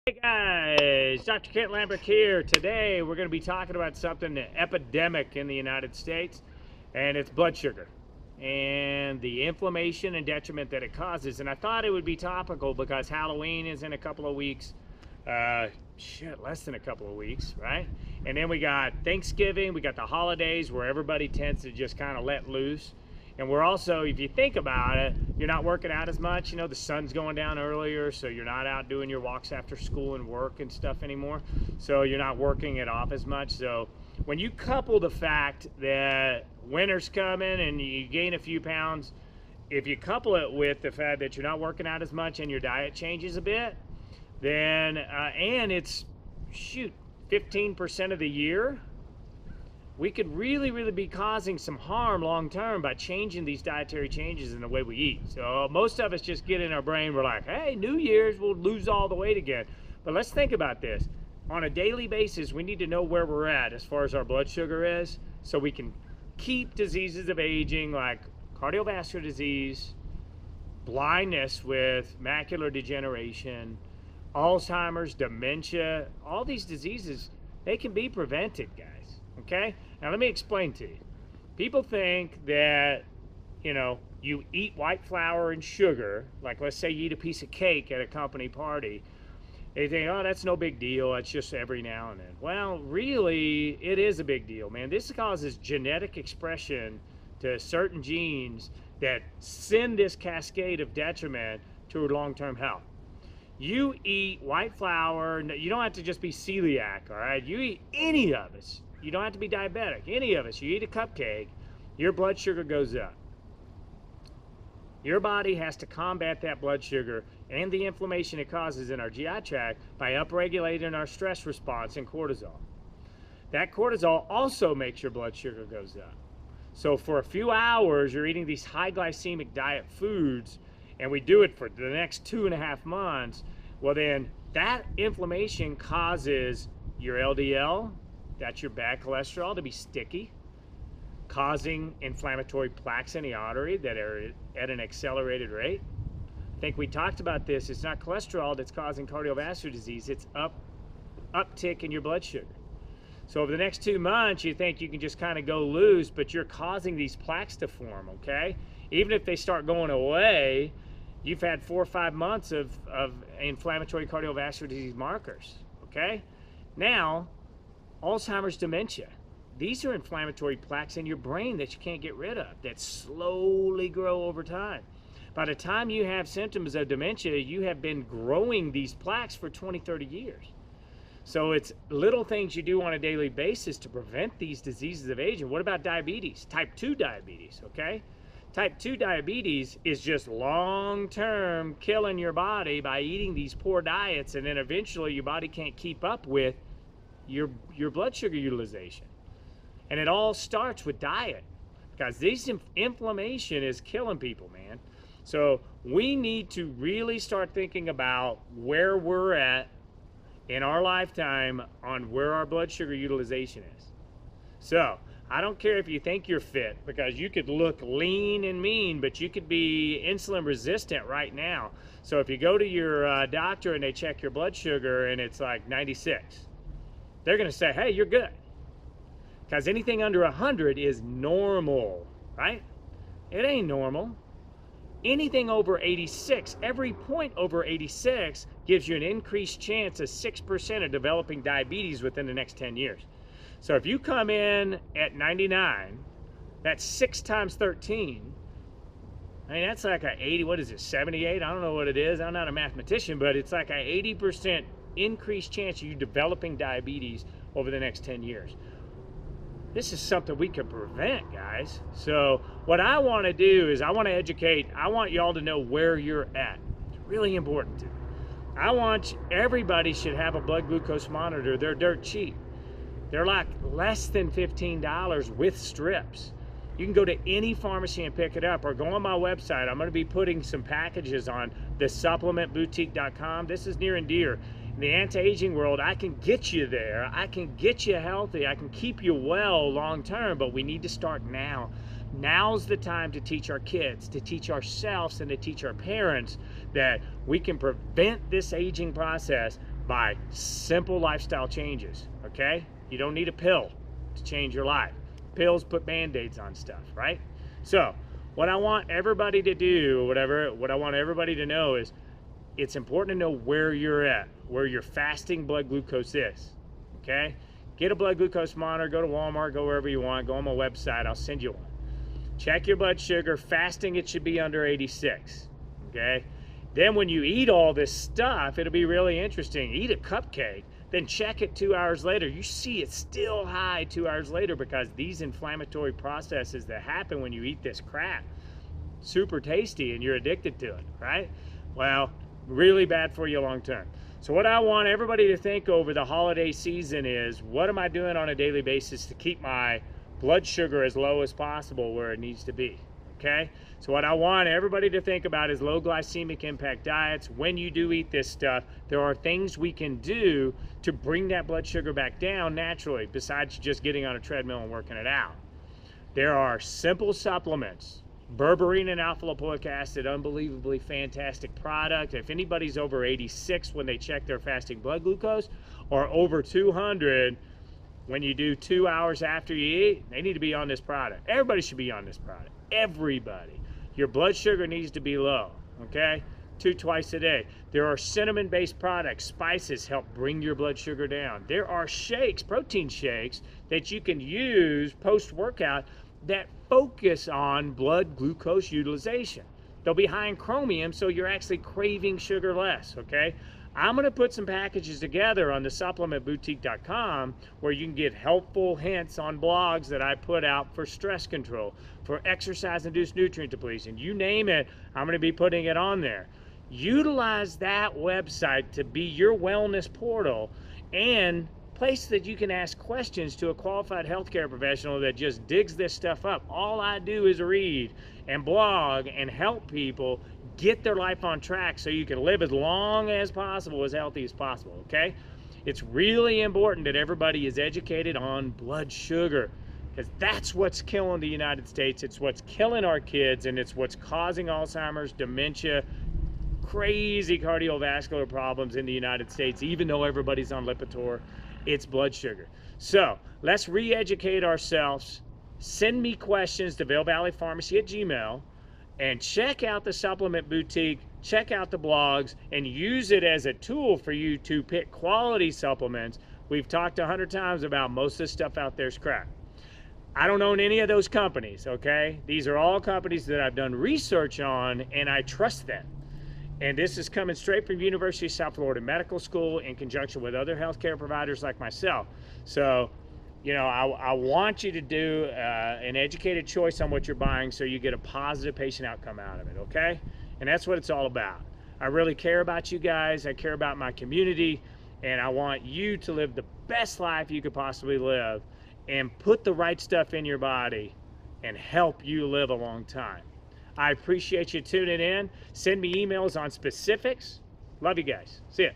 Hey guys, Dr. Kent Lambrecht here. Today we're going to be talking about something epidemic in the United States, and it's blood sugar and the inflammation and detriment that it causes. And I thought it would be topical because Halloween is in a couple of weeks. Less than a couple of weeks, right? And then we got Thanksgiving, we got the holidays where everybody tends to just kind of let loose. And we're also, if you think about it, you're not working out as much. You know, the sun's going down earlier, so you're not out doing your walks after school and work and stuff anymore. So you're not working it off as much. So when you couple the fact that winter's coming and you gain a few pounds, if you couple it with the fact that you're not working out as much and your diet changes a bit, then, and it's, 15% of the year, we could really be causing some harm long term by changing these dietary changes in the way we eat. So most of us just get in our brain, we're like, hey, New Year's, we'll lose all the weight again. But let's think about this. On a daily basis, we need to know where we're at as far as our blood sugar is, so we can keep diseases of aging like cardiovascular disease, blindness with macular degeneration, Alzheimer's, dementia, all these diseases, they can be prevented, guys. Okay? Now let me explain to you. People think that, you eat white flour and sugar, like let's say you eat a piece of cake at a company party. They think, oh, that's no big deal. That's just every now and then. Well, really, it is a big deal, man. This causes genetic expression to certain genes that send this cascade of detriment to long-term health. You eat white flour, you don't have to just be celiac, all right? You eat any of us. You don't have to be diabetic. Any of us, you eat a cupcake, your blood sugar goes up. Your body has to combat that blood sugar and the inflammation it causes in our GI tract by upregulating our stress response and cortisol. That cortisol also makes your blood sugar goes up. So for a few hours, you're eating these high glycemic diet foods, and we do it for the next 2.5 months, well then that inflammation causes your LDL, that's your bad cholesterol, to be sticky, causing inflammatory plaques in the artery that are at an accelerated rate. I think we talked about this. It's not cholesterol that's causing cardiovascular disease, it's uptick in your blood sugar. So over the next 2 months, you think you can just kind of go loose, but you're causing these plaques to form, okay? Even if they start going away, you've had 4 or 5 months of inflammatory cardiovascular disease markers, okay? Now, Alzheimer's, dementia. These are inflammatory plaques in your brain that you can't get rid of, that slowly grow over time. By the time you have symptoms of dementia, you have been growing these plaques for 20, 30 years. So it's little things you do on a daily basis to prevent these diseases of aging. What about diabetes? Type 2 diabetes, okay? Type 2 diabetes is just long-term killing your body by eating these poor diets, and then eventually your body can't keep up with your blood sugar utilization. And it all starts with diet, because this inflammation is killing people, man. So we need to really start thinking about where we're at in our lifetime on where our blood sugar utilization is. So I don't care if you think you're fit, because you could look lean and mean, but you could be insulin resistant right now. So if you go to your doctor and they check your blood sugar and it's like 96, they're gonna say, hey, you're good. Because anything under 100 is normal, right? It ain't normal. Anything over 86, every point over 86 gives you an increased chance of 6% of developing diabetes within the next 10 years. So if you come in at 99, that's 6 times 13. I mean, that's like a 80, what is it, 78? I don't know what it is. I'm not a mathematician, but it's like a 80% increased chance of you developing diabetes over the next 10 years. This is something we can prevent, guys. So what I want to do is I want to educate. I want y'all to know where you're at. It's really important to me. I want everybody should have a blood glucose monitor. They're dirt cheap. They're like less than $15 with strips. You can go to any pharmacy and pick it up, or go on my website. I'm going to be putting some packages on thesupplementboutique.com. This is near and dear. In the anti-aging world, I can get you there. I can get you healthy. I can keep you well long term, but we need to start now. Now's the time to teach our kids, to teach ourselves, and to teach our parents that we can prevent this aging process by simple lifestyle changes, okay? You don't need a pill to change your life. Pills put band-aids on stuff, right? So what I want everybody to do, what I want everybody to know is it's important to know where you're at, where your fasting blood glucose is, okay? Get a blood glucose monitor, go to Walmart, go wherever you want, go on my website, I'll send you one. Check your blood sugar, fasting it should be under 86, okay? Then when you eat all this stuff, it'll be really interesting. Eat a cupcake, then check it 2 hours later. You see it's still high 2 hours later because these inflammatory processes that happen when you eat this crap, super tasty and you're addicted to it, right? Well, really bad for you long term. So what I want everybody to think over the holiday season is, what am I doing on a daily basis to keep my blood sugar as low as possible where it needs to be? Okay, so what I want everybody to think about is low glycemic impact diets. When you do eat this stuff, there are things we can do to bring that blood sugar back down naturally, besides just getting on a treadmill and working it out. There are simple supplements. Berberine and alpha lipoic acid, unbelievably fantastic product. If anybody's over 86 when they check their fasting blood glucose, or over 200 when you do 2 hours after you eat, they need to be on this product. Everybody should be on this product. Everybody. Your blood sugar needs to be low, okay? Twice a day. There are cinnamon-based products. Spices help bring your blood sugar down. There are shakes, protein shakes, that you can use post-workout that focus on blood glucose utilization. They'll be high in chromium, so you're actually craving sugar less, okay? I'm going to put some packages together on the supplementboutique.com where you can get helpful hints on blogs that I put out for stress control, for exercise-induced nutrient depletion. You name it, I'm going to be putting it on there. Utilize that website to be your wellness portal and place that you can ask questions to a qualified healthcare professional that just digs this stuff up. All I do is read and blog and help people get their life on track so you can live as long as possible, as healthy as possible, okay? It's really important that everybody is educated on blood sugar, because that's what's killing the United States. It's what's killing our kids, and it's what's causing Alzheimer's, dementia, crazy cardiovascular problems in the United States, even though everybody's on Lipitor. It's blood sugar. So let's re-educate ourselves. Send me questions to vailvalleypharmacy@gmail.com and check out the Supplement Boutique, check out the blogs, and use it as a tool for you to pick quality supplements. We've talked 100 times about most of the stuff out there is crap. I don't own any of those companies, okay? These are all companies that I've done research on, and I trust them. And this is coming straight from University of South Florida Medical School in conjunction with other healthcare providers like myself. So, you know, I want you to do an educated choice on what you're buying so you get a positive patient outcome out of it, okay? And that's what it's all about. I really care about you guys. I care about my community, and I want you to live the best life you could possibly live and put the right stuff in your body and help you live a long time. I appreciate you tuning in. Send me emails on specifics. Love you guys. See ya.